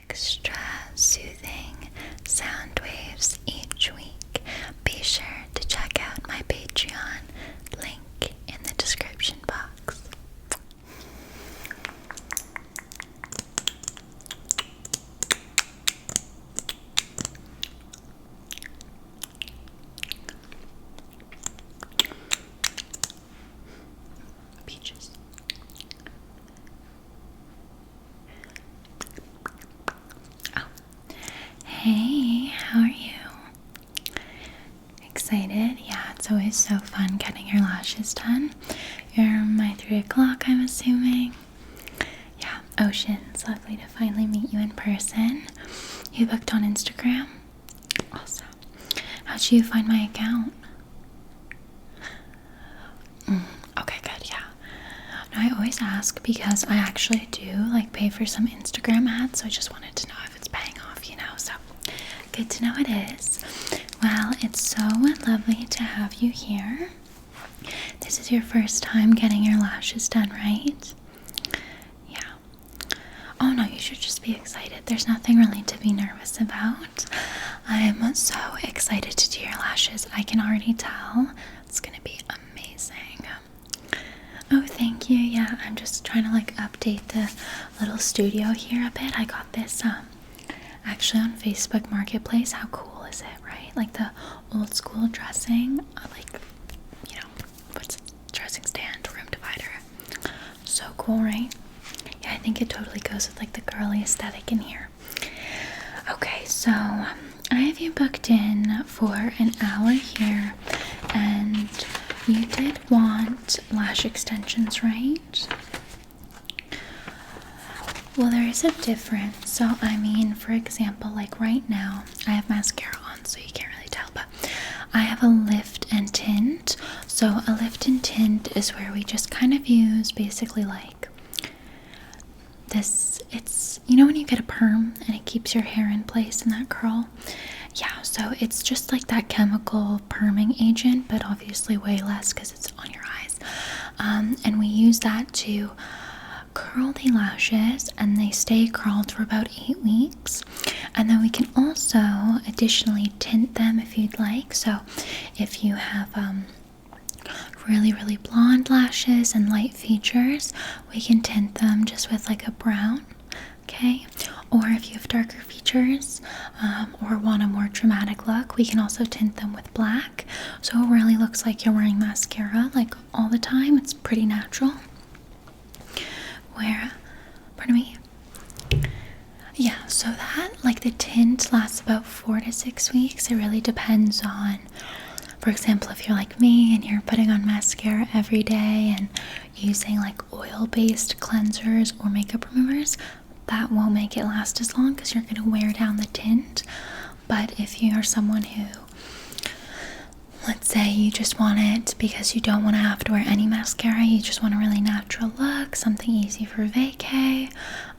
extra soothing sound waves each week, be sure to check out my Patreon, link in the description box. Peaches. Oh. Hey, how are you? Excited? Yeah, it's always so fun getting your lashes done. You're my 3 o'clock, I'm assuming. Yeah, Oceans, lovely to finally meet you in person. You booked on Instagram? Awesome. How'd you find my account? Okay, good, yeah. No, I always ask because I actually do like pay for some Instagram ads, so I just wanted to know if it's paying off, so good to know it is. Well, it's so lovely to have you here. This is your first time getting your lashes done, right? Yeah. Oh no, you should just be excited. There's nothing really to be nervous about. I'm so excited to do your lashes. I can already tell it's gonna be amazing. Oh, thank you. Yeah, I'm just trying to like update the little studio here a bit. I got this actually on Facebook Marketplace. How cool is it, right? Like the old school dressing, what's dressing stand, room divider. So cool, right? Yeah, I think it totally goes with like the girly aesthetic in here. Okay, so I have you booked in for an hour here, and you did want lash extensions, right? Well, there is a difference. So, I mean, for example, like right now, I have mascara on, so you can't really tell, but I have a lift and tint. So, a lift and tint is where we just kind of use basically like this. It's, when you get a perm and it keeps your hair in place in that curl. Yeah, so it's just like that chemical perming agent, but obviously way less because it's on your eyes. And we use that to curl the lashes, and they stay curled for about 8 weeks. And then we can also additionally tint them if you'd like. So if you have really blonde lashes and light features, we can tint them just with like a brown. Okay, or if you have darker features or want a more dramatic look, we can also tint them with black, so it really looks like you're wearing mascara like all the time. It's pretty natural. Pardon me. Yeah, so that like the tint lasts about 4 to 6 weeks. It really depends on, for example, if you're like me and you're putting on mascara every day and using like oil-based cleansers or makeup removers, that won't make it last as long because you're going to wear down the tint. But if you are someone who, let's say you just want it because you don't want to have to wear any mascara, you just want a really natural look, something easy for vacay,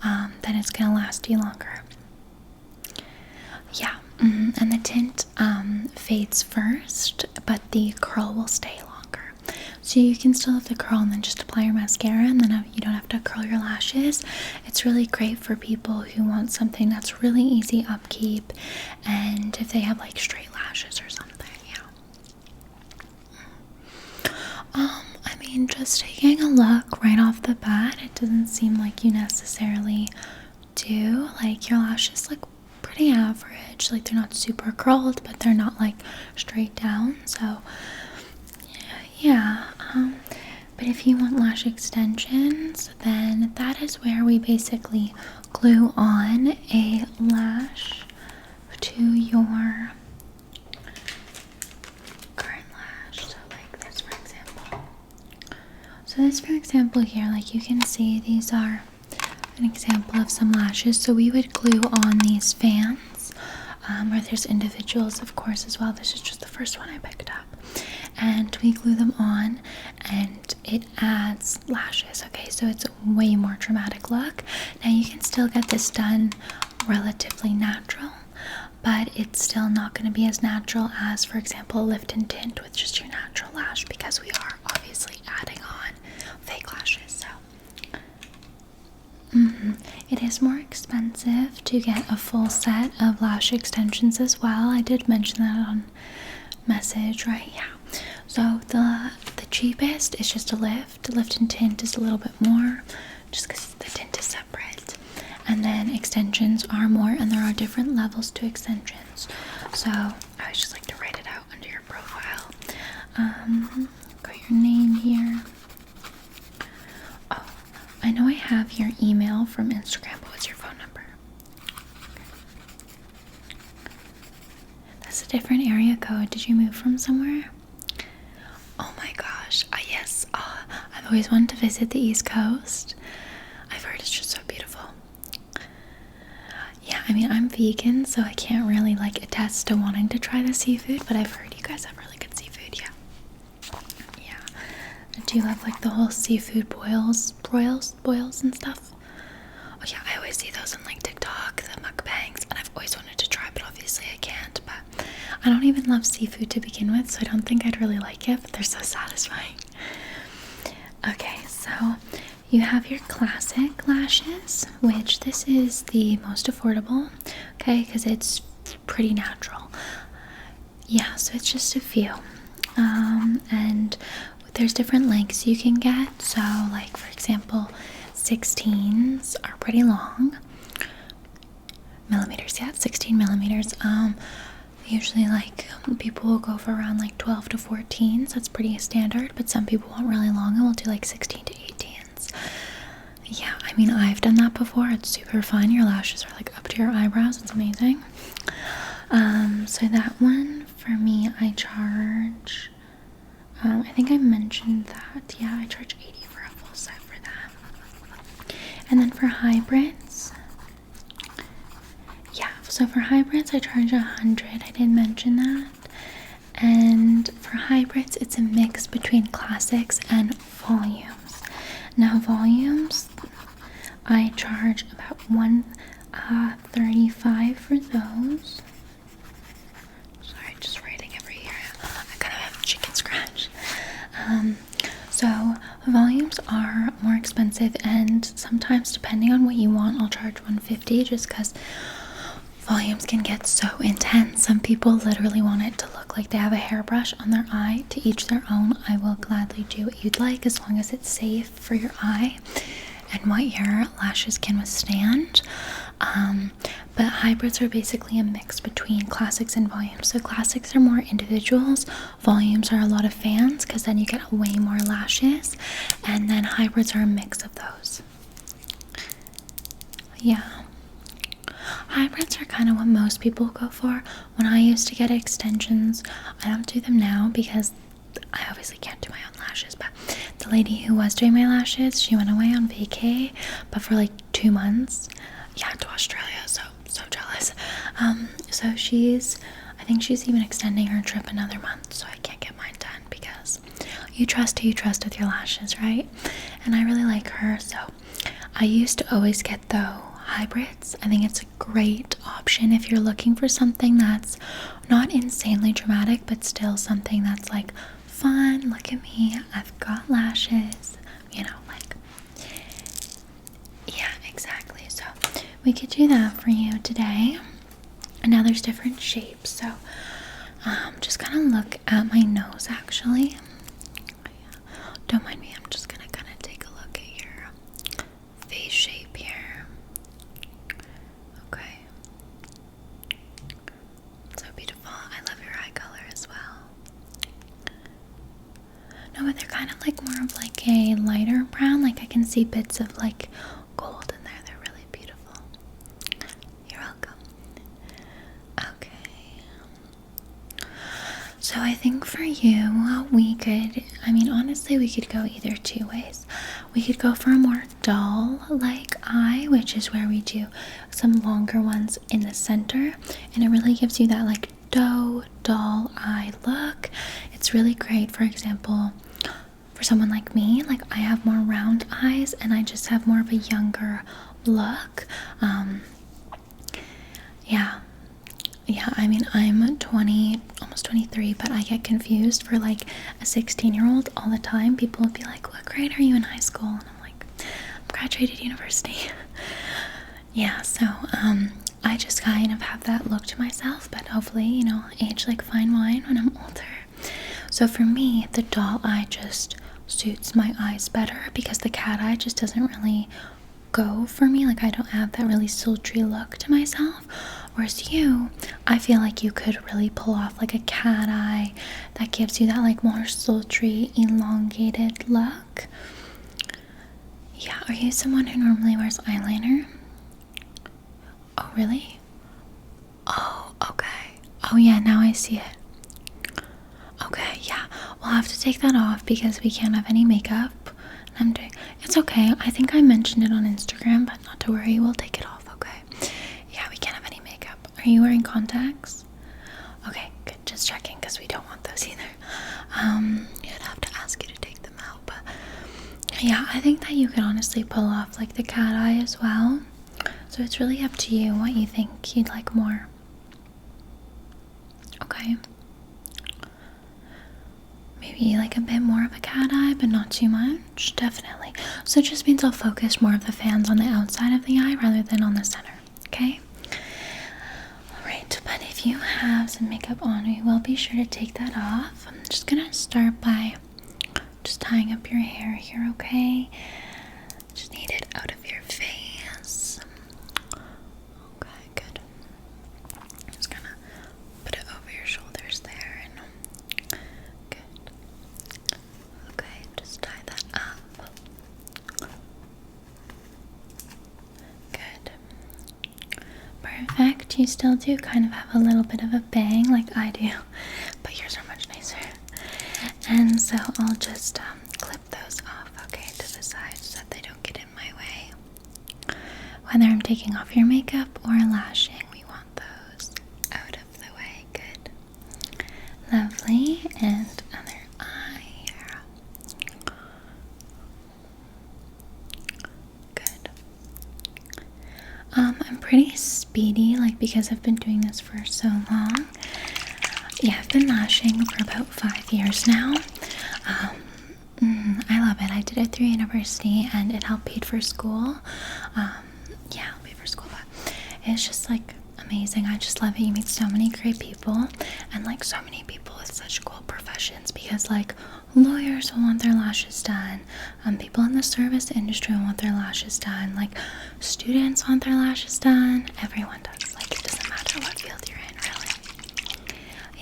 then it's going to last you longer. Yeah, and the tint fades first, but the curl will stay longer. So you can still have the curl and then just apply your mascara, and then you don't have to curl your lashes. It's really great for people who want something that's really easy upkeep, and if they have like straight lashes or something. I mean, just taking a look right off the bat, it doesn't seem like you necessarily do. Like, your lashes look pretty average. Like, they're not super curled, but they're not like straight down. So yeah, but if you want lash extensions, then that is where we basically glue on a lash to your current lash. So like this, for example. So this, for example, here, like you can see, these are an example of some lashes. So we would glue on these fans, or there's individuals, of course, as well. This is just the first one I picked up. And we glue them on, and it adds lashes. Okay, so it's a way more dramatic look. Now you can still get this done relatively natural, but it's still not going to be as natural as, for example, a lift and tint with just your natural lash, because we are obviously adding on fake lashes. So It is more expensive to get a full set of lash extensions as well. I did mention that on message, right? Yeah. So the cheapest is just a lift. Lift and tint is a little bit more, just because the tint is separate. And then extensions are more, and there are different levels to extensions. So I always just like to write it out under your profile. Got your name here. Oh, I know I have your email from Instagram, but what's your phone number? That's a different area code. Did you move from somewhere? Oh my gosh, yes. I've always wanted to visit the East Coast. I've heard it's just so beautiful. Yeah, I mean, I'm vegan, so I can't really like attest to wanting to try the seafood, but I've heard you guys have really good seafood, yeah. Yeah. Do you love like the whole seafood boils and stuff? Oh yeah, I always see those on like TikTok, the mukbangs, and I've always wanted to try, but obviously I can't. But I don't even love seafood to begin with, so I don't think I'd really like it, but they're so satisfying. Okay, so you have your classic lashes, which this is the most affordable, okay, because it's pretty natural. Yeah, so it's just a few. And there's different lengths you can get. So, like, for example, 16s are pretty long. Millimeters, yeah, 16 millimeters. Usually, like, people will go for around like 12 to 14, so that's pretty standard, but some people want really long and will do like 16 to 18s. Yeah, I mean, I've done that before. It's super fun. Your lashes are like up to your eyebrows. It's amazing. So that one for me, I charge, I think I mentioned that. Yeah, I charge 80 for a full set for that. And then for hybrids, yeah, so for hybrids, I charge 100. I didn't mention that. And for hybrids, it's a mix between classics and volumes. Now, volumes, I charge about $135 for those. Sorry, just writing every year. I kind of have a chicken scratch. So volumes are more expensive, and sometimes, depending on what you want, I'll charge $150 just because volumes can get so intense. Some people literally want it to look like they have a hairbrush on their eye. To each their own. I will gladly do what you'd like as long as it's safe for your eye and what your lashes can withstand. But hybrids are basically a mix between classics and volumes. So classics are more individuals, volumes are a lot of fans because then you get way more lashes, and then hybrids are a mix of those. Yeah. Hybrids are kind of what most people go for. When I used to get extensions, I don't do them now because I obviously can't do my own lashes, but the lady who was doing my lashes, she went away on vacay, but for like 2 months, yeah, to Australia, so jealous. So I think she's even extending her trip another month, so I can't get mine done because you trust who you trust with your lashes, right? And I really like her, so I used to always get hybrids. I think it's a great option if you're looking for something that's not insanely dramatic, but still something that's like fun. Look at me, I've got lashes, like, yeah, exactly. So we could do that for you today. And now there's different shapes, so just kind of look at my nose actually. Don't mind me, I'm just gonna kind of take a look at your face shape here. Okay. So beautiful. I love your eye color as well. No, but they're kind of like more of like a lighter brown. Like I can see bits of like gold in there. They're really beautiful. You're welcome. Okay. So I think for you, we could go either two ways. We could go for a more dull like eye, which is where we do some longer ones in the center, and it really gives you that like dull eye look. It's really great, for example, for someone like me. Like I have more round eyes and I just have more of a younger look. Yeah, I mean, I'm 20, almost 23, but I get confused for like a 16-year-old all the time. People will be like, what grade are you in high school? And I'm like, I'm graduated university. Yeah, so I just kind of have that look to myself, but hopefully, you know, age like fine wine when I'm older. So for me, the doll eye just suits my eyes better because the cat eye just doesn't really go for me. Like, I don't have that really sultry look to myself. Whereas you, I feel like you could really pull off like a cat eye that gives you that like more sultry, elongated look. Yeah, are you someone who normally wears eyeliner? Oh, really? Oh, okay. Oh, yeah, now I see it. Okay, yeah. We'll have to take that off because we can't have any makeup. It's okay. I think I mentioned it on Instagram, but not to worry. We'll take it off, okay? Yeah, we can't have any makeup. Are you wearing contacts? Okay, good. Just checking because we don't want those either. I'd have to ask you to take them out, but yeah, I think that you could honestly pull off like the cat eye as well. So it's really up to you what you think you'd like more. Okay. Maybe like a bit more of a cat eye, but not too much. Definitely. So it just means I'll focus more of the fans on the outside of the eye rather than on the center. Okay? Alright, but if you have some makeup on, we will be sure to take that off. I'm just gonna start by just tying up your hair here, okay? Just need it out of your face. Okay, good. Just gonna put it over your shoulders there and good. Okay, just tie that up. Good. Perfect. You still do kind of have a little bit of a bang like I do, but yours are much nicer. And so I'll just clip those off, okay, to the side so that they don't get in my way. Whether I'm taking off your makeup or lashing, we want those out of the way. Good. Lovely. And other eye here. Good. I'm pretty speedy, like, because I've been doing this for so long. Yeah, I've been lashing for about 5 years now. I love it. I did it through university and it helped pay for school. Yeah, helped pay for school, but it's just like amazing. I just love it. You meet so many great people and like so many people with such cool professions because like lawyers will want their lashes done. People in the service industry will want their lashes done. Like students want their lashes done. Everyone does. Like it doesn't matter what field you're in, really.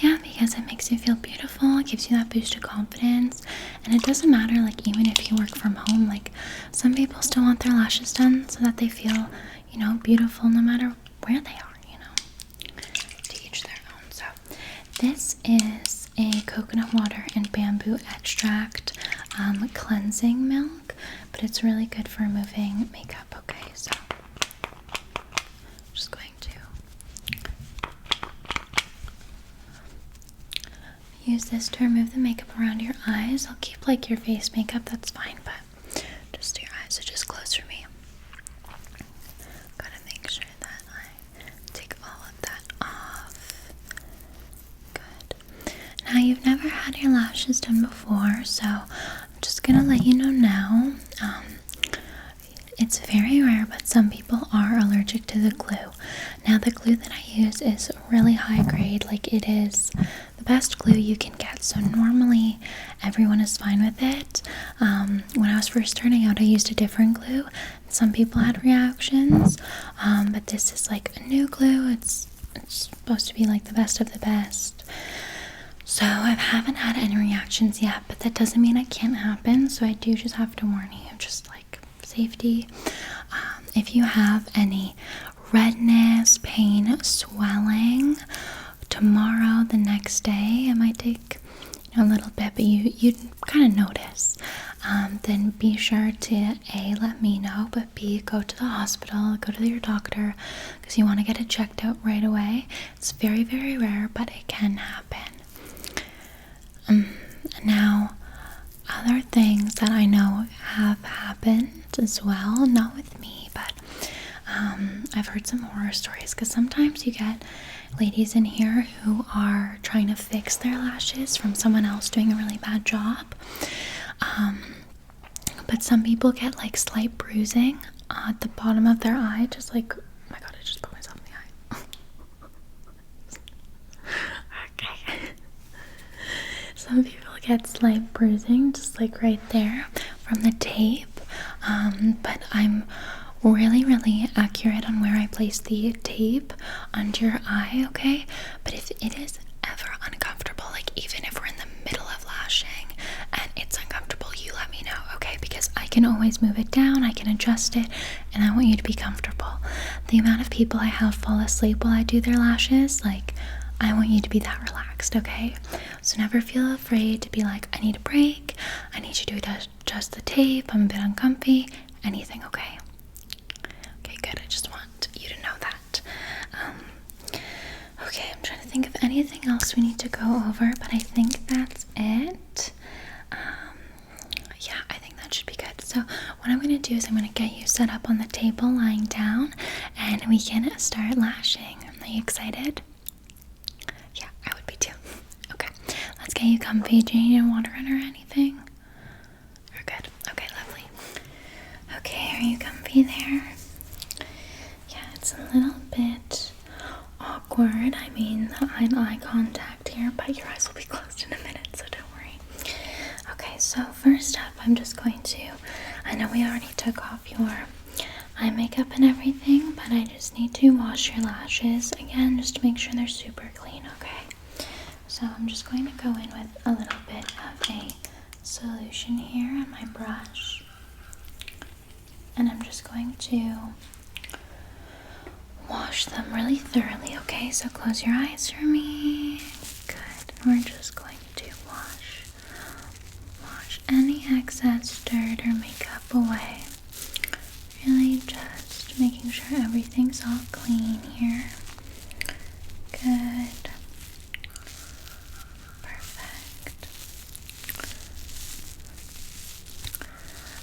Yeah, because it makes you feel beautiful, it gives you that boost of confidence, and it doesn't matter, like, even if you work from home, like, some people still want their lashes done so that they feel, you know, beautiful no matter where they are, you know, to each their own. So, this is a coconut water and bamboo extract cleansing milk, but it's really good for removing makeup, okay, so, I'm just going to use this to remove the makeup around your eyes. I'll keep like your face makeup, that's fine, but just your eyes, so just close for me. Gotta make sure that I take all of that off. Good. Now you've never had your lashes done before, so I'm just gonna let you know now. It's very rare, but some people are allergic to the glue. Now the glue that I use is really high grade, like it is the best glue you can get, so normally everyone is fine with it. When I was first starting out, I used a different glue. Some people had reactions, but this is like a new glue. It's supposed to be like the best of the best. So I haven't had any reactions yet, but that doesn't mean it can't happen, so I do just have to warn you, just like safety. If you have any redness, pain, swelling, tomorrow, the next day, it might take a little bit, but you kind of notice, then be sure to A, let me know, but B, go to the hospital, go to your doctor, because you want to get it checked out right away. It's very, very rare, but it can happen. Now, other things that I know have happened as well, not with me, but I've heard some horror stories, because sometimes you get ladies in here who are trying to fix their lashes from someone else doing a really bad job, but some people get like slight bruising at the bottom of their eye, just like, oh my god, I just put myself in the eye. Okay. Some people get slight bruising, just like right there from the tape, but I'm really accurate on where I place the tape under your eye, okay? But if it is ever uncomfortable, like even if we're in the middle of lashing and it's uncomfortable, you let me know, okay? Because I can always move it down, I can adjust it, and I want you to be comfortable. The amount of people I have fall asleep while I do their lashes, like, I want you to be that relaxed, okay? So never feel afraid to be like, I need a break, I need you to adjust the tape, I'm a bit uncomfy, anything, okay? Okay, good. I just want you to know that. Okay, I'm trying to think of anything else we need to go over, but I think that's it. Yeah, I think that should be good. So what I'm going to do is I'm going to get you set up on the table lying down, and we can start lashing. Are you excited? Yeah, I would be too. Okay, let's get you comfy. Do you need a water run or anything? You're good. Okay, lovely. Okay, are you comfy there? Yeah, it's a little bit awkward. I mean, the eye contact here, but your eyes will be closed in a minute, so don't worry. Okay, so first up, I'm just going to, I know we already took off your eye makeup and everything, but I just need to wash your lashes again, just to make sure they're super clean, okay? So I'm just going to go in with a little bit of a solution here on my brush, and I'm just going to wash them really thoroughly, okay? So close your eyes for me. Good. And we're just going to wash any excess dirt or makeup away. Really just making sure everything's all clean here. Good. Perfect.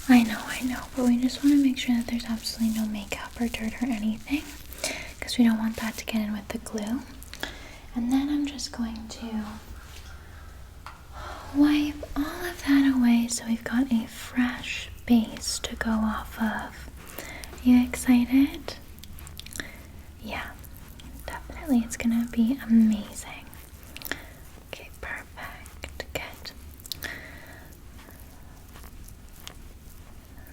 I know, but we just want to make sure that there's absolutely no makeup or dirt or anything, because we don't want that to get in with the glue. And then I'm just going to wipe all of that away so we've got a fresh base to go off of. Are you excited? Yeah, definitely. It's gonna be amazing. Okay, perfect. Good.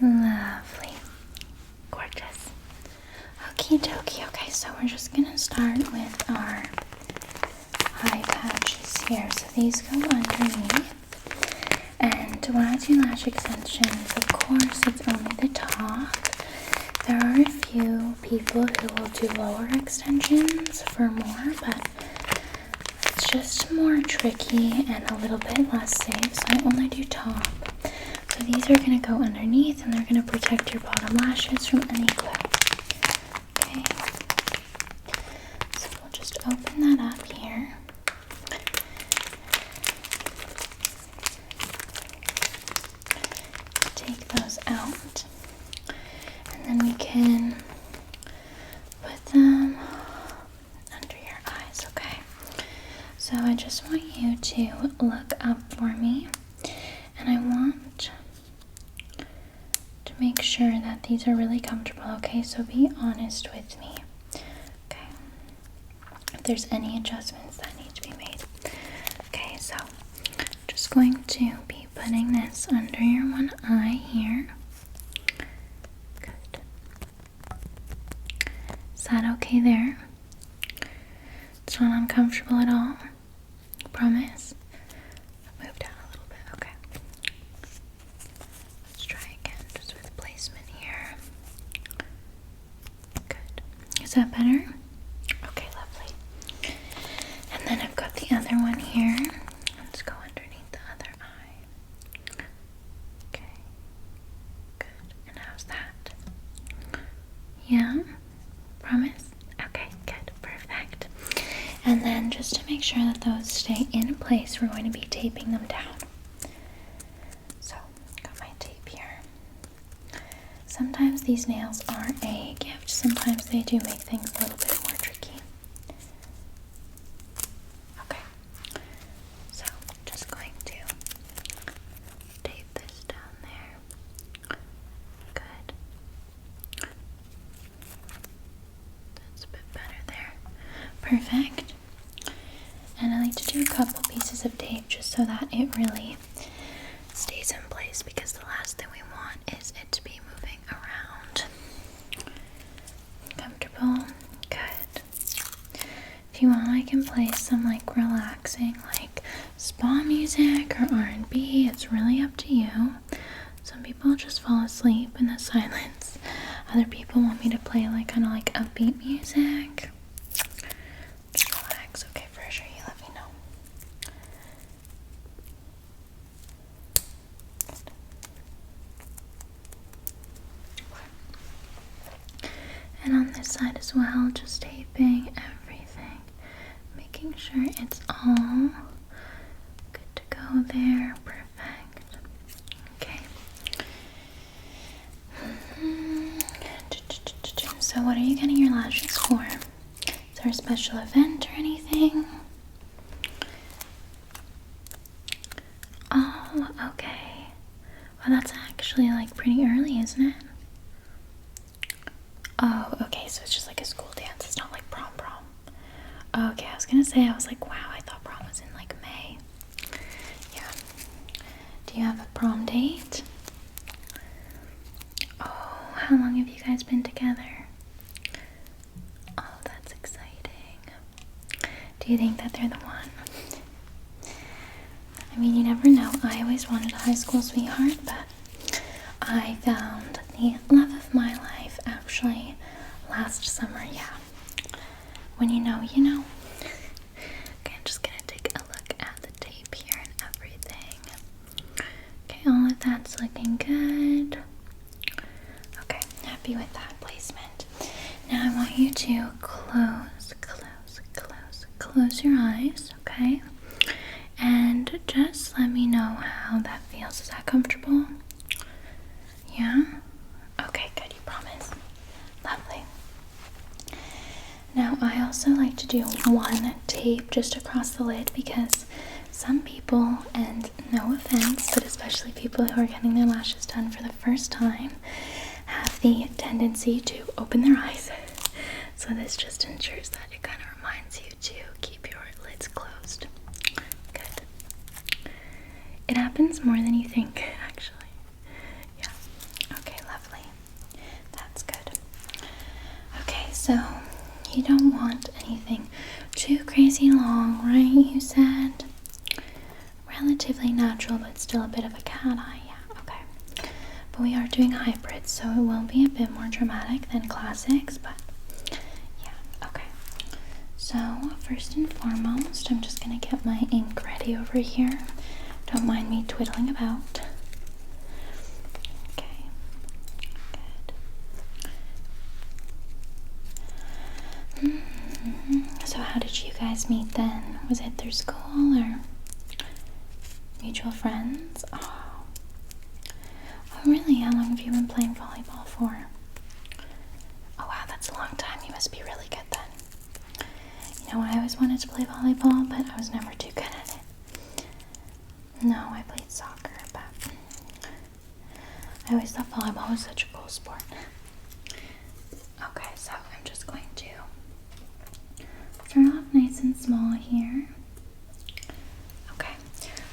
Lovely. Gorgeous. Okie dokie. Okay, so we're just gonna start with our eye patches here. So these go underneath. And when I do lash extensions, of course, it's only the top. There are a few people who will do lower extensions for more, but it's just more tricky and a little bit less safe, so I only do top. So these are going to go underneath, and they're going to protect your bottom lashes from any glue. Okay, so we'll just open that up here. Take those out, and then we can put them under your eyes, okay? So I just want you to look up for me, and I want to make sure that these are really comfortable, okay? So be honest with me, okay? If there's any adjustments that need to be made. Okay, so I'm just going to be putting this under your one eye here. Good. Is that okay there? It's not uncomfortable at all? I promise? Move down a little bit, okay. Let's try again, just with placement here. Good. Is that better? Okay, lovely. And then I've got the other one here. Let's go underneath the other eye. Okay. Good. And how's that? Yeah? Promise? Okay, good. Perfect. And then just to make sure that those stay in place, we're going to be taping them down. So, got my tape here. Sometimes these nails are a gift. Sometimes they do make things a little bit more tricky. Okay. So, just going to tape this down there. perfect. And I like to do a couple pieces of tape just so that it really stays in place, because the last thing we want is it to be moving around. Comfortable? Good. If you want, I can play some like relaxing like spa music or R&B. It's really up to you. Some people just fall asleep in the silence. Other people want me to play like kind of like upbeat music. Just relax. Okay, for sure. You let me know. And on this side as well, just taping everything, making sure it's all good to go there. Perfect. Okay. So what are you getting your lashes for? Is there a special event or anything? Oh, okay. Well, that's actually like pretty early, isn't it? Oh, okay, so it's just like a school dance. It's not like prom. Okay, I was gonna say, I was like, wow, I thought prom was in like May. Yeah. Do you have a prom date? Oh, how long have you guys been together? Oh, that's exciting. Do you think that they're the one? I mean, you never know. I always wanted a high school sweetheart, but I found the love of my life actually last summer. Yeah. When you know, you know. Okay, I'm just gonna take a look at the tape here and everything. Okay, all of that's looking good. Okay, happy with that placement. Now I want you to close your eyes, okay? And just let me know how that feels. Is that comfortable? Yeah? Okay, good, you promise. Lovely. Now, I also like to do one tape just across the lid, because some people, and no offense, but especially people who are getting their lashes done for the first time, have the tendency to open their eyes. So this just ensures that it kind of reminds you to keep your lids closed. Good. It happens more than you think, actually. Yeah. Okay, lovely. That's good. Okay, so you don't want anything too crazy long, right? You said relatively natural, but still a bit of a cat eye. Yeah, okay. But we are doing hybrids, so it will be a bit more dramatic than classics, but yeah, okay. So first and foremost, I'm just gonna get my ink ready over here. Don't mind me twiddling about. Okay, good. So how did you guys meet then? Was it through school or mutual friends? Oh, really? How long have you been playing volleyball for? Oh wow, that's a long time. You must be really good then. You know, I always wanted to play volleyball, but I was never too good at it. No, I played soccer, but I always thought volleyball was such a cool sport. Okay, so I'm just going to start off nice and small here. Okay,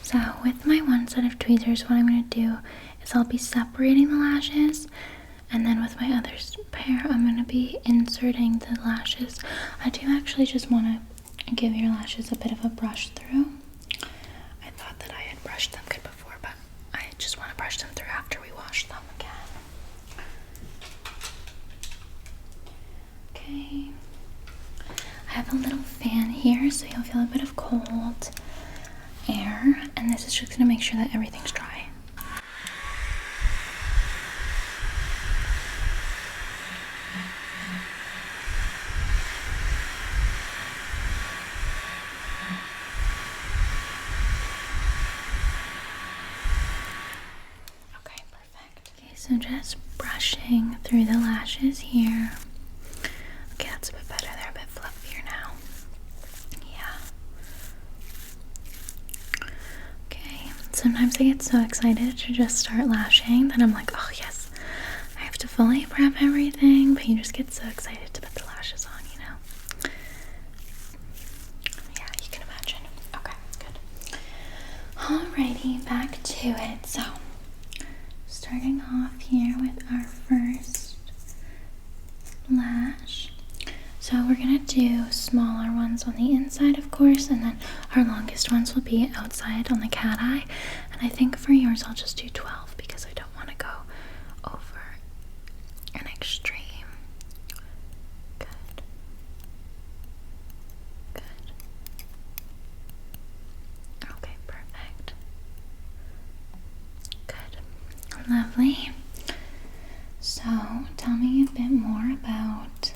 so with my one set of tweezers, what I'm going to do is I'll be separating the lashes, and then with my other pair, I'm going to be inserting the lashes. I do actually just want to give your lashes a bit of a brush through. I thought that I had brushed them good before, but I just want to brush them through after we wash them again. Okay. I have a little fan here, so you'll feel a bit of cold air, and this is just going to make sure that everything's dry. Okay, perfect. Okay, so just brushing through the lashes here. Okay, that's a bit better. They're a bit fluffier now. Yeah. Okay, sometimes I get so excited to just start lashing that I'm like, oh yes, I have to fully prep everything, but you just get so excited to put the lashes on, you know? Alrighty, back to it. So, starting off here with our first lash. So we're gonna do smaller ones on the inside, of course, and then our longest ones will be outside on the cat eye. And I think for yours I'll just do 12 because I don't want to go over an extreme. Good. Good. Okay, perfect. Good. Lovely. So, tell me a bit more about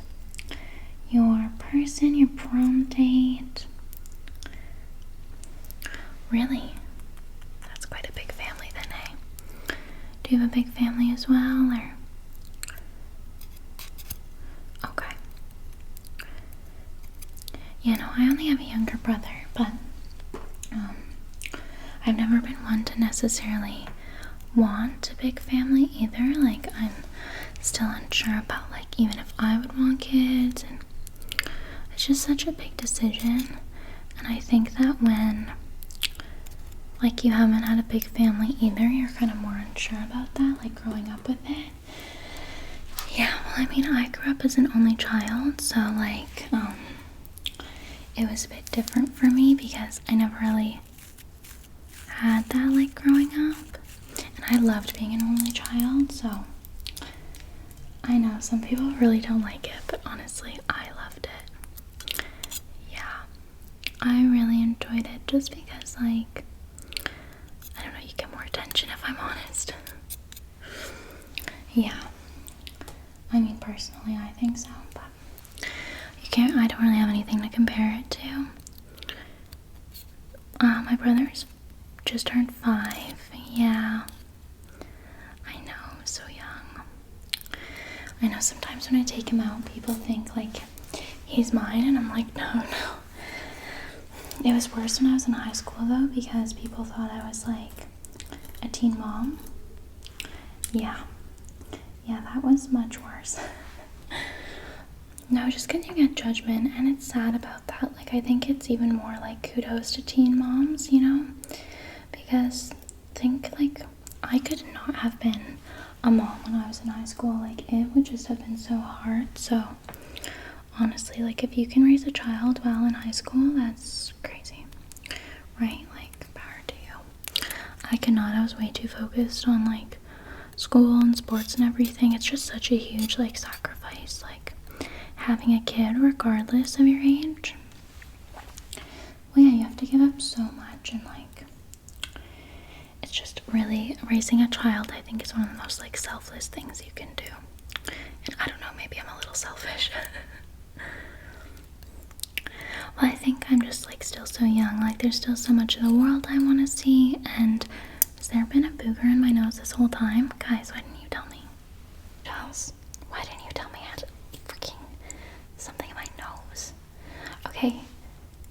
your person, your prom date. Really? That's quite a big family then, eh? Do you have a big family as well, or? Okay. Yeah, no, I only have a younger brother, but I've never been one to necessarily want a big family either. Like, I'm still unsure about, like, even if I would want kids, and it's just such a big decision. And I think that when, like, you haven't had a big family either, you're kind of more unsure about that, like, growing up with it. Yeah, well, I mean, I grew up as an only child, so, like, it was a bit different for me because I never really had that, like, growing up. And I loved being an only child, so I know some people really don't like it, but honestly, I loved it. Yeah, I really enjoyed it just because, like, I don't know, you get more attention if I'm honest. Yeah, I mean, personally, I think so, but I don't really have anything to compare it to. My brother's just turned 5. Yeah, I know, so young. I know sometimes when I take him out, people think, like, he's mine, and I'm like, no. It was worse when I was in high school, though, because people thought I was, like, a teen mom. Yeah, that was much worse. No, just because you get judgment, and it's sad about that. Like, I think it's even more, like, kudos to teen moms, you know? Because think, like, I could not have been a mom when I was in high school. Like, it would just have been so hard. So, honestly, like, if you can raise a child while in high school, that's crazy. Right? Like, power to you. I cannot. I was way too focused on, like, school and sports and everything. It's just such a huge, like, sacrifice. Like, having a kid regardless of your age. Well, yeah, you have to give up so much, and, like, it's just really, raising a child, I think, is one of the most, like, selfless things you can do. And I don't know, maybe I'm a little selfish. Well, I think I'm just, like, still so young. Like, there's still so much of the world I want to see. And has there been a booger in my nose this whole time? Guys, why didn't you tell me? Charles, why didn't you tell me I had freaking something in my nose? Okay,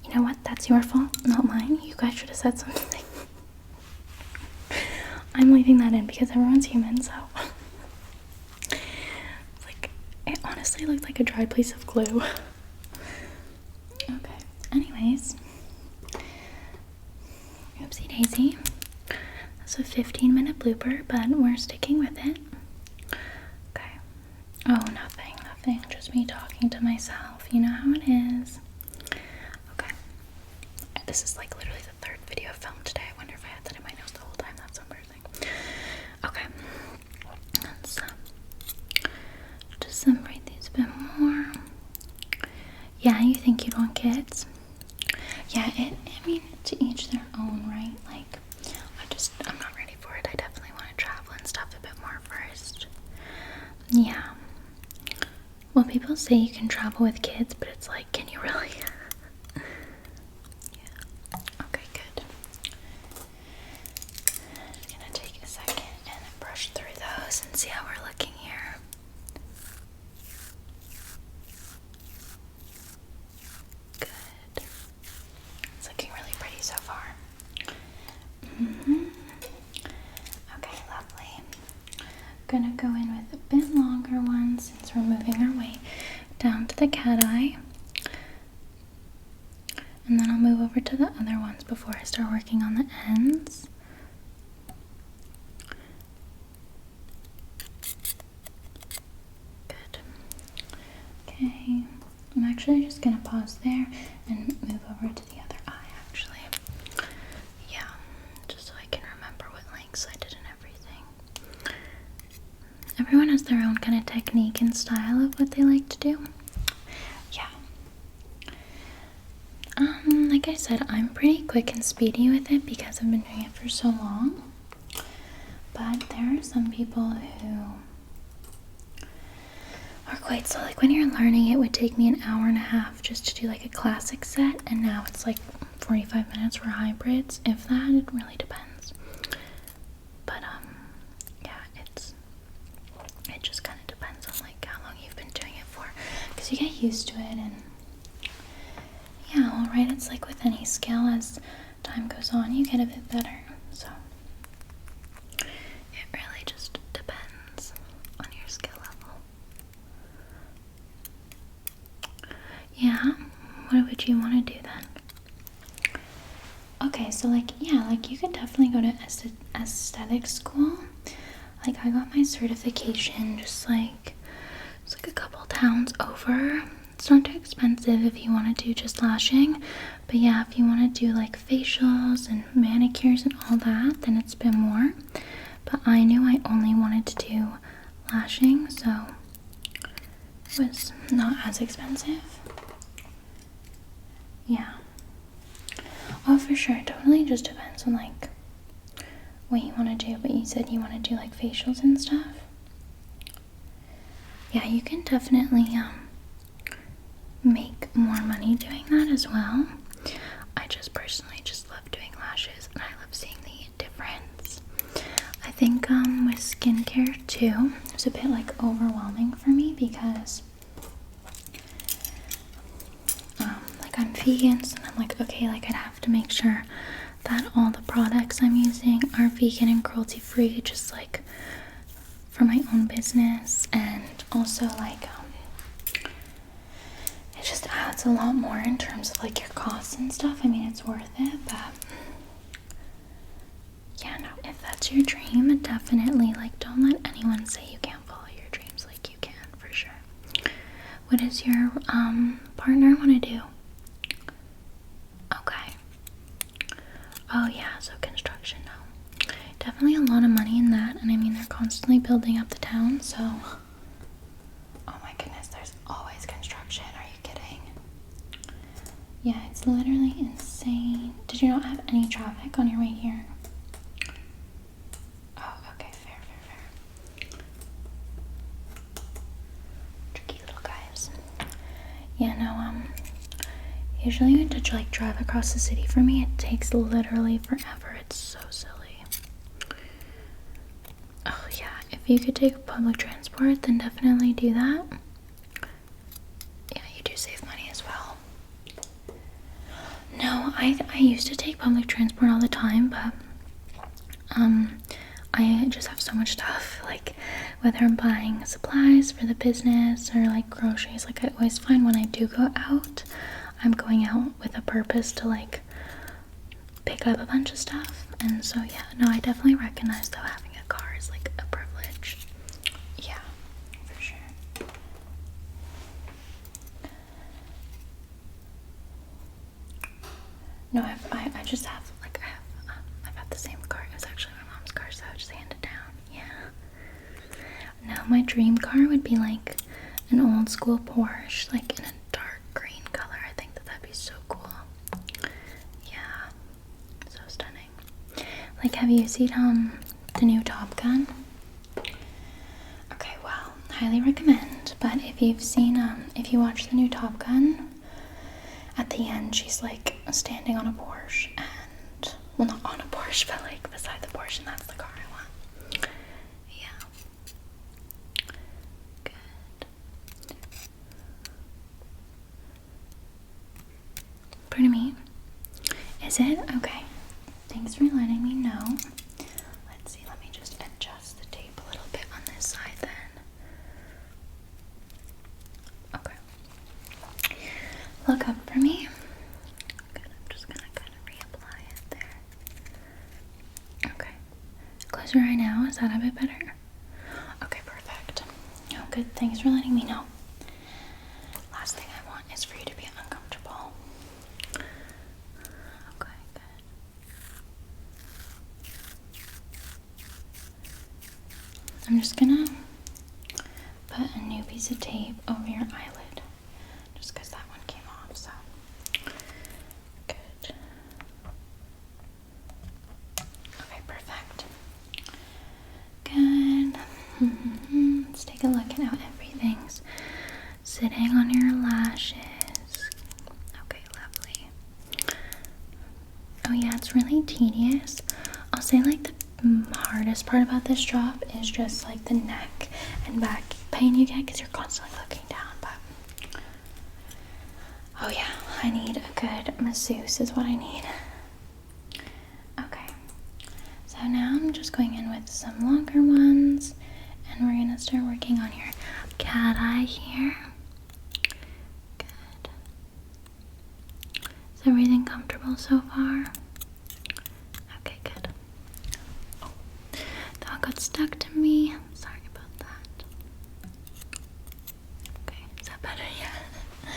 you know what? That's your fault, not mine. You guys should have said something. I'm leaving that in because everyone's human, so. It's like, it honestly looked like a dried piece of glue. Okay, anyways. Oopsie daisy. That's a 15-minute blooper, but we're sticking with it. Okay. Oh, nothing. Just me talking to myself. You know how it is. Okay. This is, like, literally the 3rd video filmed today. I wonder if I had that in my nose the whole time. That's so embarrassing. Okay. Let's just separate these a bit more. Yeah, you think you'd want kids? Yeah, I mean, to each their own, right? Like, I'm not ready for it. I definitely want to travel and stuff a bit more first. Yeah. Well, people say you can travel with kids, but it's like, can you really? Yeah. Okay, good. Just gonna take a second and brush through those and see how we're looking here. Good. It's looking really pretty so far. Okay, lovely. Gonna go in with a bit longer one since we're moving our way down to the cat eye. And then I'll move over to the other ones before I start working on the ends. Good. Okay, I'm actually just gonna pause there and move over to the other eye, actually. Yeah, just so I can remember what lengths I did and everything. Everyone has their own kind of technique and style of what they like to do. Yeah. Like I said, I'm pretty quick and speedy with it because I've been doing it for so long. But there are some people who are quite slow. Like when you're learning, it would take me an hour and a half just to do like a classic set, and now it's like 45 minutes for hybrids. If that, it really depends. But yeah, it just kind of depends on like how long you've been doing it for, because you get used to it. And yeah, all right, it's like with any skill, as time goes on, you get a bit better. So it really just depends on your skill level. Yeah, what would you want to do then? Okay, so like, yeah, like you could definitely go to aesthetic school. Like I got my certification just like, it's like a couple towns over. It's not too expensive if you want to do just lashing, but yeah, if you want to do like facials and manicures and all that, then it's a bit more. But I knew I only wanted to do lashing, so it was not as expensive. Yeah. Oh, for sure. It totally just depends on like what you want to do. But you said you want to do like facials and stuff. Yeah, you can definitely make more money doing that as well. I just personally just love doing lashes, and I love seeing the difference. I think with skincare too, it was a bit like overwhelming for me because like I'm vegan, so I'm like, okay, like I'd have to make sure that all the products I'm using are vegan and cruelty free, just like for my own business. And also like it just adds a lot more in terms of like your costs and stuff. I mean, it's worth it, but yeah, no, if that's your dream, definitely like don't let anyone say you can't follow your dreams. Like you can, for sure. What does your partner want to do? Okay. Oh yeah, so construction, no. Definitely a lot of money in that, and I mean they're constantly building up the town, so oh my goodness, there's always construction. Are you kidding? Yeah, it's literally insane. Did you not have any traffic on your way here? Oh, okay, fair. Tricky little guys. Yeah, no, usually to like drive across the city for me, it takes literally forever. It's so silly. Oh yeah, if you could take public transport, then definitely do that. Yeah, you do save money as well. No, I used to take public transport all the time, but I just have so much stuff, like whether I'm buying supplies for the business or like groceries. Like I always find when I do go out, I'm going out with a purpose to like pick up a bunch of stuff. And so yeah, no, I definitely recognize though having a car is like a privilege. Yeah, for sure. No, I just have like I've had the same car. It was actually my mom's car, so I just handed it down. Yeah. No, my dream car would be like an old school Porsche, like in a dark green color. I think that'd be so cool. Yeah, so stunning. Like, have you seen the new Top Gun? Okay, well, highly recommend. But if you've seen if you watch the new Top Gun, at the end she's like standing on a Porsche, and well, not on a Porsche, but like beside the Porsche, and that's the car I want. Yeah. Good. Pardon me. Is it? Okay. Thanks for letting me know. Let's see, let me just adjust the tape a little bit on this side then. Okay. Look up for me. Good. Is that a bit better? Okay, perfect. Oh, good. Thanks for letting me know. Last thing I want is for you to be uncomfortable. Okay, good. I'm just gonna put a new piece of tape over your eyelid, just because that one came off, so. Good. Okay, perfect. Good. Let's take a look at how everything's sitting on your lashes. Okay, lovely. Oh yeah, it's really tedious. I'll say like the hardest part about this job is just like the neck and back pain you get because you're constantly looking down, but oh yeah, I need a good masseuse is what I need. Okay, so now I'm just going in with some longer ones and we're gonna start working on your cat eye here. Good. Is everything comfortable so far? Okay, good. Oh, that one got stuck to me. Sorry about that. Okay, is that better? Yeah.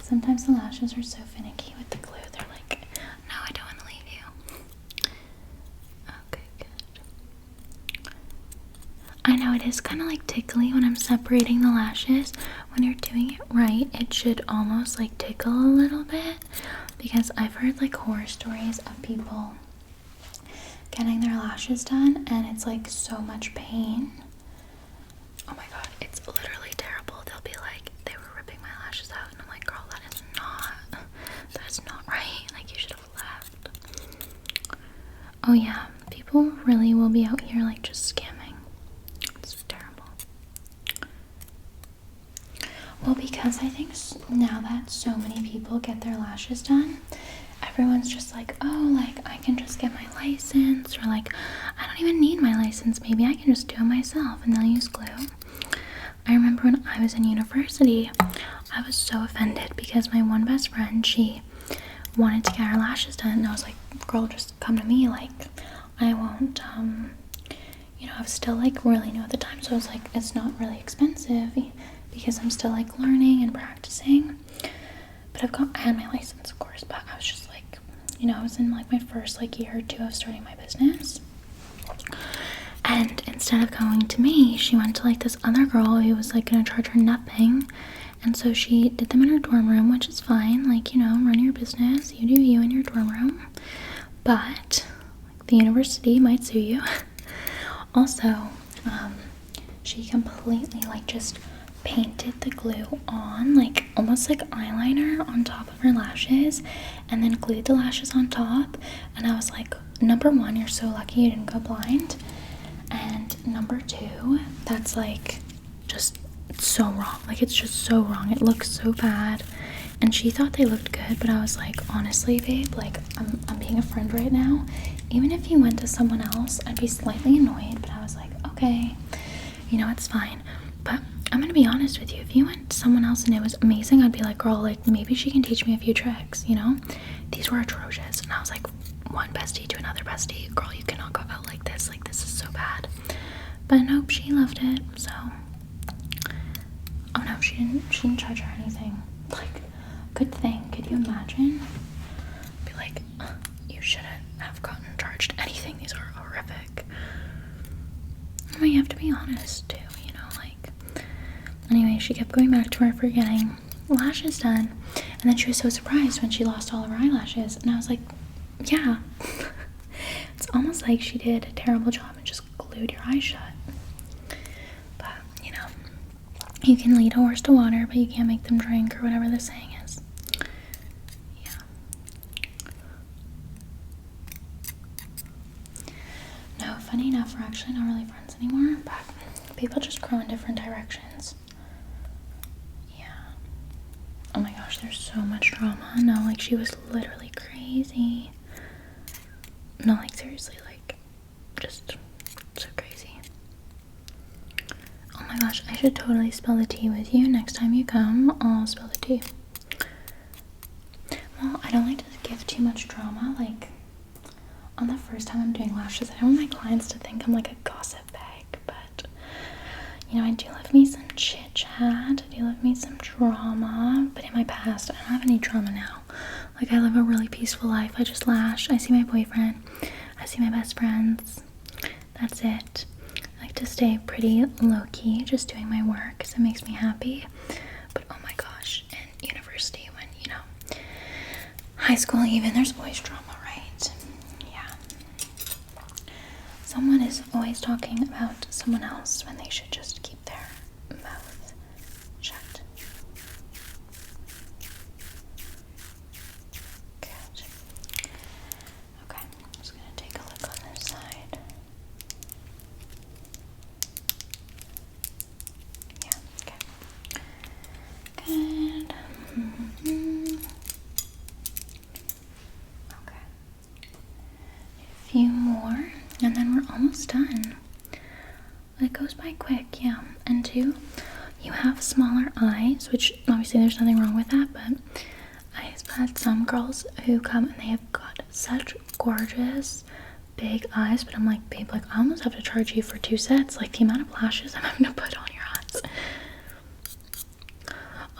Sometimes the lashes are so finicky with the glue. They're like, no, I don't want to leave you. Okay, good. I know it is kind of like tickly when I'm separating the lashes. When you're doing it right, it should almost like tickle a little bit, because I've heard like horror stories of people getting their lashes done and it's like so much pain. Oh my god, it's literally terrible. They'll be like, they were ripping my lashes out, and I'm like, girl, that's not right. Like, you should have left. Oh yeah, people really will be out here like just scamming. It's terrible. Well, because I think now that so many people get their lashes done, everyone's just like, oh, like, I can just get my license, or like, I don't even need my license, maybe I can just do it myself, and they'll use glue. I remember when I was in university, I was so offended because my one best friend, she wanted to get her lashes done, and I was like, girl, just come to me, like, I won't, you know, I was still like really new at the time, so I was like, it's not really expensive because I'm still like learning and practicing. But I had my license, of course, but I was just like, you know, I was in like my first like year or two of starting my business. And instead of going to me, she went to like this other girl who was like gonna charge her nothing. And so she did them in her dorm room, which is fine. Like, you know, run your business, you do you in your dorm room. But the university might sue you. Also, she completely like just painted the glue on, like almost like eyeliner on top of her lashes, and then glued the lashes on top. And I was like, number one, you're so lucky you didn't go blind, and number two, that's like just so wrong. Like, it's just so wrong. It looks so bad. And she thought they looked good, but I was like, honestly, babe, like, I'm being a friend right now. Even if you went to someone else, I'd be slightly annoyed, but I was like, okay, you know, it's fine. But I'm gonna be honest with you, if you went to someone else and it was amazing, I'd be like, girl, like, maybe she can teach me a few tricks, you know? These were atrocious. And I was like, one bestie to another bestie, girl, you cannot go out like this is so bad. But nope, she loved it. So, oh no, she didn't charge her anything. Like, good thing. Could you imagine? Be like, you shouldn't have gotten charged anything, these are horrific. Well, you have to be honest too, you know, like. Anyway, she kept going back to her for getting lashes done, and then she was so surprised when she lost all of her eyelashes, and I was like, yeah. It's almost like she did a terrible job and just glued your eyes shut. But, you know, you can lead a horse to water, but you can't make them drink, or whatever the saying is. Yeah. No, funny enough, we're actually not really friends anymore, but people just grow in different directions. Yeah. Oh my gosh, there's so much drama. No, like, she was literally crazy. No, like, seriously, like, just so crazy. Oh my gosh, I should totally spill the tea with you. Next time you come, I'll spill the tea. Well, I don't like to give too much drama. Like, on the first time I'm doing lashes, I don't want my clients to think I'm like a gossip bag. You know, I do love me some chit chat. I do love me some drama. But in my past, I don't have any drama now. Like, I live a really peaceful life. I just lash. I see my boyfriend. I see my best friends. That's it. I like to stay pretty low-key, just doing my work because it makes me happy. But oh my gosh, in university, when, you know, high school even, there's always drama, right? Yeah. Someone is always talking about someone else when they should just keep their mouth shut. Good. Okay, I'm just gonna take a look on this side. Yeah, okay. Good. Okay. A few more, and then we're almost done. It goes by quick, yeah. And two, you have smaller eyes, which obviously there's nothing wrong with that, but I've had some girls who come and they have got such gorgeous big eyes, but I'm like, babe, like I almost have to charge you for 2 sets, like the amount of lashes I'm having to put on your eyes.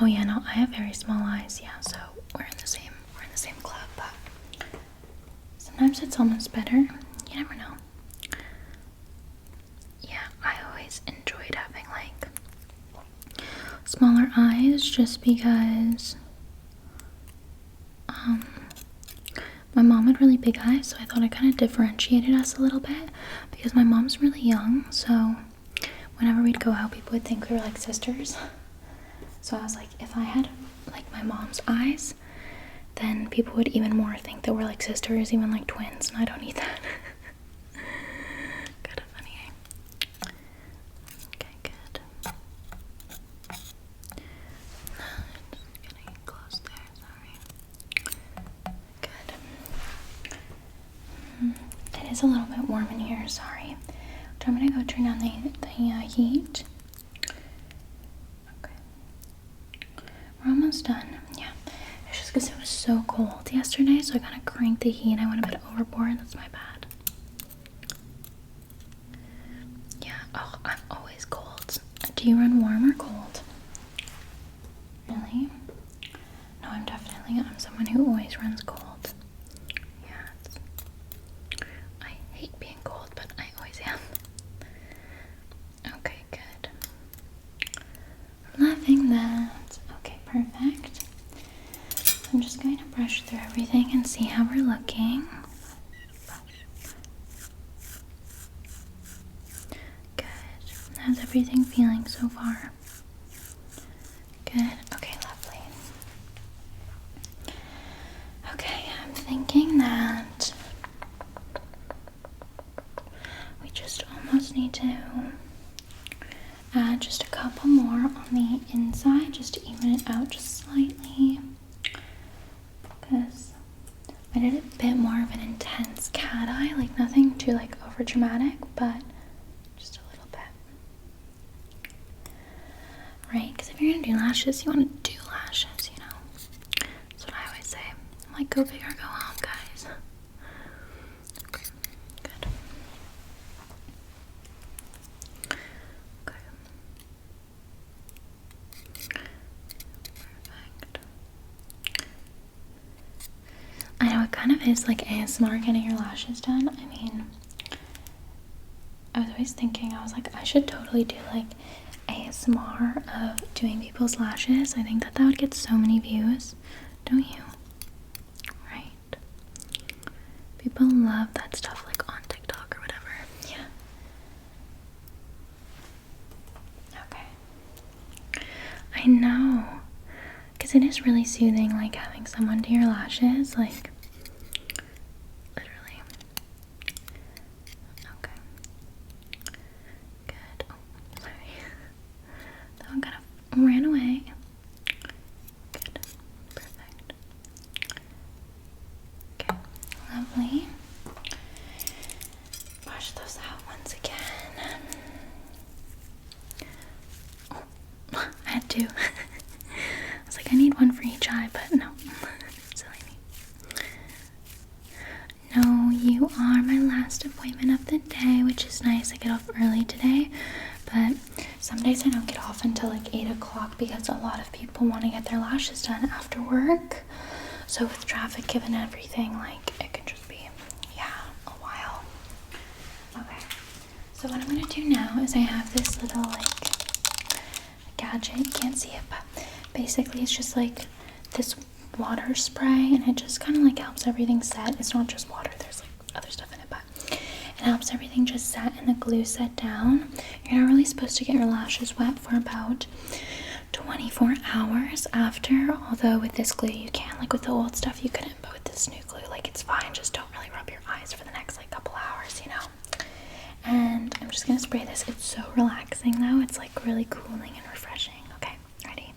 Oh yeah, no, I have very small eyes, yeah, so we're in the same club, but sometimes it's almost better. You never know. Yeah, I always enjoyed having like smaller eyes just because my mom had really big eyes, so I thought it kind of differentiated us a little bit because my mom's really young, so whenever we'd go out, people would think we were like sisters. So I was like, if I had like my mom's eyes, then people would even more think that we're like sisters, even like twins, and I don't need that. Kind of funny, eh? Okay, good. Just getting close there, sorry. Good. It is a little bit warm in here, sorry. So I'm gonna go turn down the heat. Okay. We're almost done. Yeah. It's just because it was so cold yesterday, so I kind of cranked the heat. I went a bit overboard. That's my bad. Yeah. Oh, I'm always cold. Do you run warm or cold? Really? No, I'm someone who always runs cold. Yeah. I hate being cold, but I always am. Okay, good. Loving that. Okay, perfect. I'm just going to brush through everything and see how we're looking. Good. How's everything feeling so far? Good. Okay, lovely. Okay, I'm thinking that we just almost need to add just a couple more on the inside just to even it out just slightly. Because I did a bit more of an intense cat eye, like nothing too like over dramatic, but just a little bit. Right, because if you're gonna do lashes, you want to do lashes, you know. That's what I always say. I'm like, go big or go home, guys. Okay, good. Okay. Perfect. I know it kind of is like ASMR getting your lashes done. I mean, I was always thinking, I was like, I should totally do like ASMR of doing people's lashes. I think that would get so many views, don't you? Right? People love that stuff like on TikTok or whatever. Yeah. Okay. I know. Because it is really soothing, like having someone do your lashes, like literally. Okay. Good. Oh, sorry. That one kind of ran away. Good. Perfect. Okay. Lovely. Wash those out once again. Oh, I had two. I was like, I need one for each eye, but no. Silly me. No, you are my last appointment of the day, which is nice. I get off early today, but Some days I don't get off until like 8 o'clock because a lot of people want to get their lashes done after work. So with traffic given everything, like it can just be, yeah, a while. Okay, so what I'm gonna do now is I have this little like gadget. You can't see it, but basically it's just like this water spray, and it just kind of like helps everything set. It's not just water, there's like other stuff in it, but it helps everything just set and the glue set down. You're not really supposed to get your lashes wet for about 24 hours after, although with this glue you can. Like with the old stuff you couldn't, but with this new glue, like it's fine. Just don't really rub your eyes for the next like couple hours, you know. And I'm just gonna spray this. It's so relaxing though. It's like really cooling and refreshing. Okay, ready?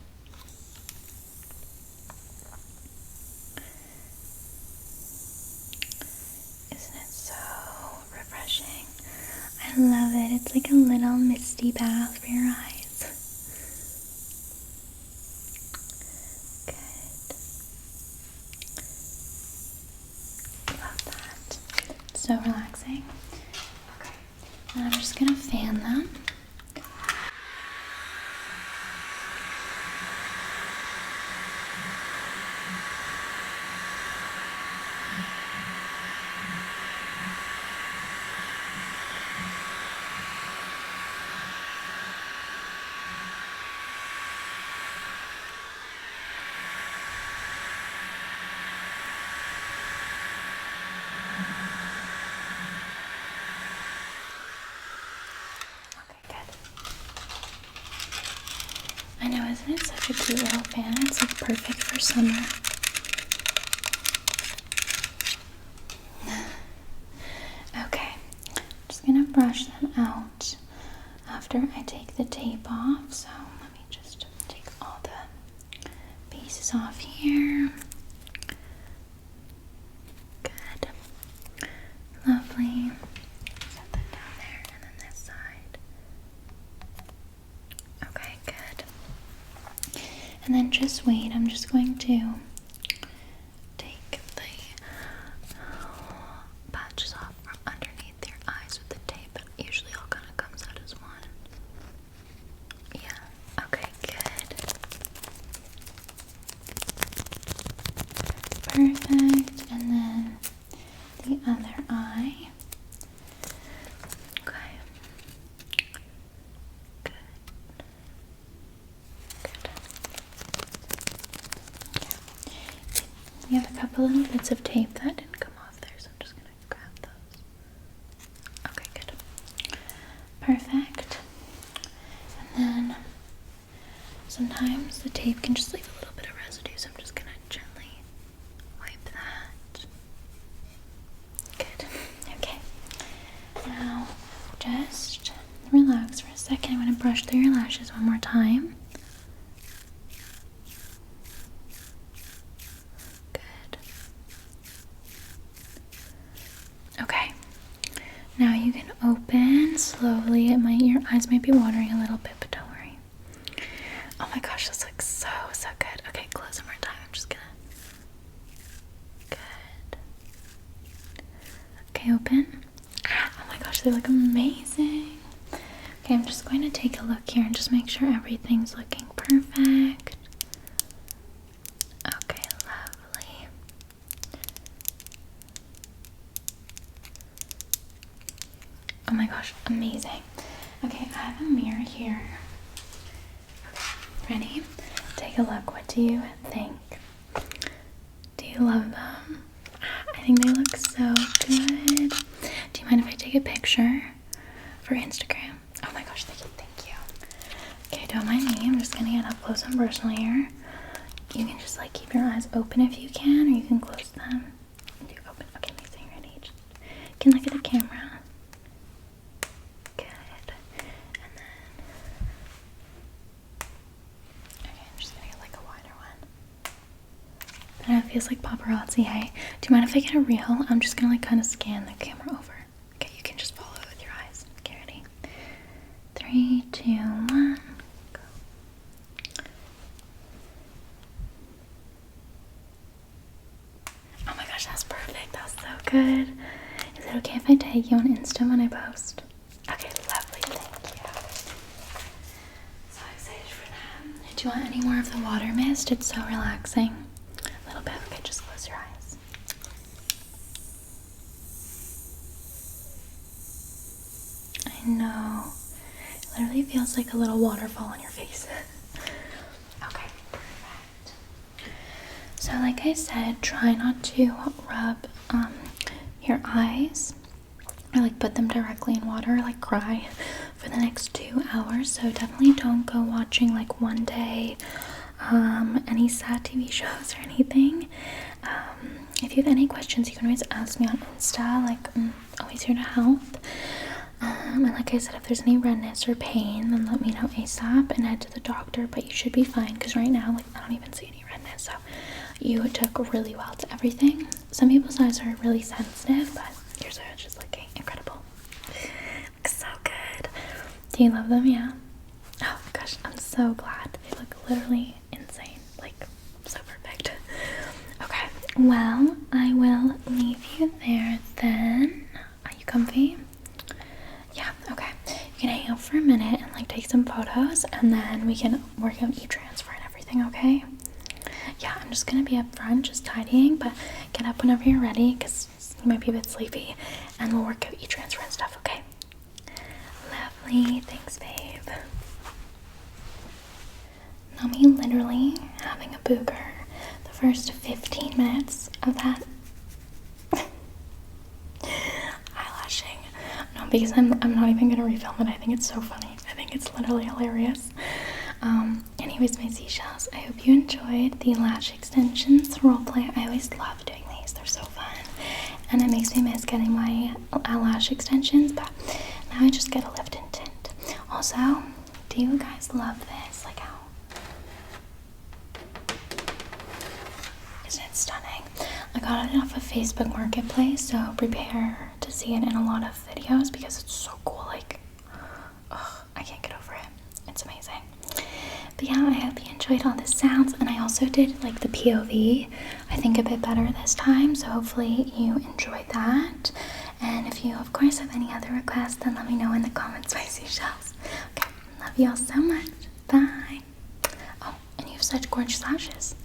Isn't it so refreshing? I love it. It's like a little misty bath for your eyes. Good. Love that. So relaxing. Okay. And I'm just gonna fan them. I know, isn't it such a cute little fan? It's like perfect for summer. Okay, I'm just gonna brush them out after I take the tape off. So let me just take all the pieces off here. Good. Lovely. Set that down there, and then this side. Okay, good. And then just wait, I'm just going to take the patches off from underneath your eyes with the tape. It usually all kind of comes out as one. Yeah, okay, good. Perfect, and then the other eye. Okay. Good. We have a couple little bits of tape that didn't come off there, so I'm just gonna grab those. Okay, good. Perfect. And then sometimes the tape can just leave a little bit of residue, so I'm just gonna gently wipe that. Good. Okay. Now just relax for a second. I'm gonna brush through your lashes one more time. Okay, now you can open slowly. Your eyes might be watering a little bit, but don't worry. Oh my gosh, this looks so good. Okay, close one more time. I'm just gonna. Good. Okay, open. Oh my gosh, they look amazing. Okay, I'm just going to take a look here and just make sure everything's looking perfect. Okay, lovely. Oh my gosh, amazing. Okay, I have a mirror here. Ready? Take a look. What do you think? Do you love them? I think they look so good. Do you mind if I take a picture for Instagram? Oh my gosh, thank you. Okay, don't mind me. I'm just gonna get up close and personal here. You can just like keep your eyes open if you can, or you can close them. Do open. Okay, amazing. Ready? Just, you can look at the camera. I know it feels like paparazzi, hey? Do you mind if I get a reel? I'm just gonna like kind of scan the camera over. Okay, you can just follow it with your eyes. Okay, ready? 3, 2, 1, go. Oh my gosh, that's perfect. That's so good. Is it okay if I tag you on Insta when I post? Okay, lovely. Thank you. Do you want any more of the water mist? It's so relaxing. A little bit. Okay, just close your eyes. I know. It literally feels like a little waterfall on your face. Okay, perfect. So like I said, try not to rub your eyes or like put them directly in water or like cry for the next 2 hours. So definitely don't go watching like One Day, any sad TV shows or anything. If you have any questions, you can always ask me on Insta. Like, I'm always here to help. And like I said, if there's any redness or pain, then let me know ASAP and head to the doctor. But you should be fine, because right now, like, I don't even see any redness. So you took really well to everything. Some people's eyes are really sensitive, but yours are just looking incredible. Looks so good. Do you love them? Yeah. Oh gosh, I'm so glad. They look literally insane. Like, so perfect. Okay, well, I will leave you there then. Are you comfy? Yeah, okay. You can hang out for a minute and like take some photos, and then we can work out e-transfer and everything, okay? Yeah, I'm just gonna be up front just tidying, but get up whenever you're ready, because you might be a bit sleepy, and we'll work out e-transfer and stuff, okay? Lovely, thanks babe. Now me literally having a booger the first 15 minutes of that eyelashing. No, because I'm not even gonna refilm it. I think it's so funny. I think it's literally hilarious. Anyways, my seashells, I hope you enjoyed the lash extensions roleplay. I always love doing these. They're so fun. And it makes me miss getting my lash extensions, but now I just get a lift and tint. Also, do you guys love this? Like how? Isn't it stunning? I got it off of Facebook Marketplace, so prepare to see it in a lot of videos because it's so cool. Like, ugh, I can't get over it. It's amazing. But yeah, I hope you enjoyed all the sounds, and I also did like the POV, I think a bit better this time, so hopefully you enjoyed that. And if you of course have any other requests, then let me know in the comments, my seashells. Okay, love you all so much. Bye. Oh, and you have such gorgeous lashes.